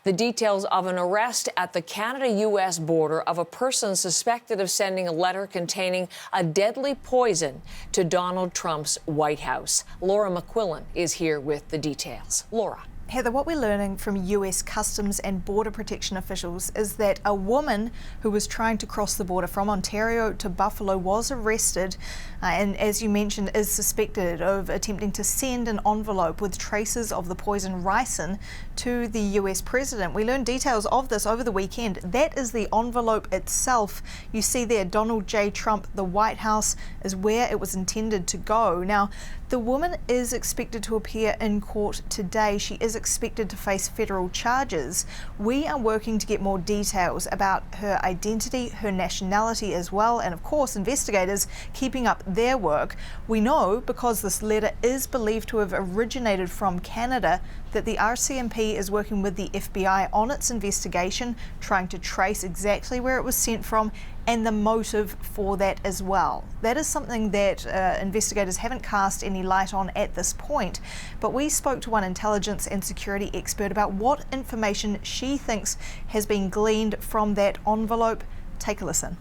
The details of an arrest at the Canada-U.S. border of a person suspected of sending a letter containing a deadly poison to Donald Trump's White House. Laura McQuillan is here with the details. Laura. Heather, what we're learning from U.S. Customs and Border Protection officials is that a woman who was trying to cross the border from Ontario to Buffalo was arrested and, as you mentioned, is suspected of attempting to send an envelope with traces of the poison ricin to the U.S. president. We learned details of this over the weekend. That is the envelope itself. You see there, Donald J. Trump, the White House, is where it was intended to go. Now, the woman is expected to appear in court today. She is expected to face federal charges. We are working to get more details about her identity, her nationality as well, and of course investigators keeping up their work. We know, because this letter is believed to have originated from Canada, that the RCMP is working with the FBI on its investigation, trying to trace exactly where it was sent from and the motive for that as well. That is something that investigators haven't cast any light on at this point, but we spoke to one intelligence and security expert about what information she thinks has been gleaned from that envelope. Take a listen.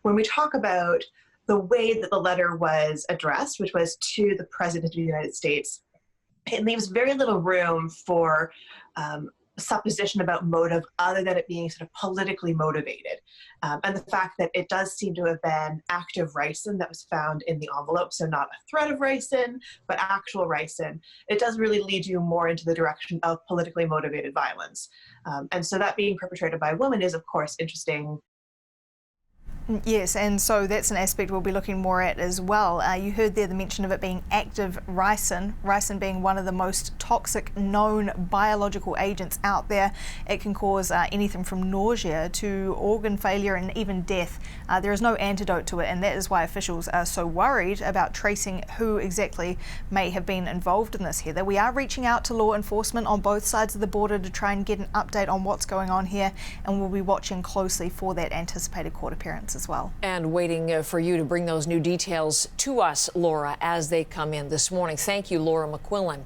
When we talk about the way that the letter was addressed, which was to the President of the United States, it leaves very little room for supposition about motive other than it being sort of politically motivated. And the fact that it does seem to have been active ricin that was found in the envelope, so not a threat of ricin, but actual ricin, it does really lead you more into the direction of politically motivated violence. And so that being perpetrated by a woman is, of course, interesting. Yes, and so that's an aspect we'll be looking more at as well. You heard there the mention of it being active ricin, ricin being one of the most toxic known biological agents out there. It can cause anything from nausea to organ failure and even death. There is no antidote to it, and that is why officials are so worried about tracing who exactly may have been involved in this, Heather. We are reaching out to law enforcement on both sides of the border to try and get an update on what's going on here, and we'll be watching closely for that anticipated court appearance as well. And waiting for you to bring those new details to us, Laura, as they come in this morning. Thank you, Laura McQuillan.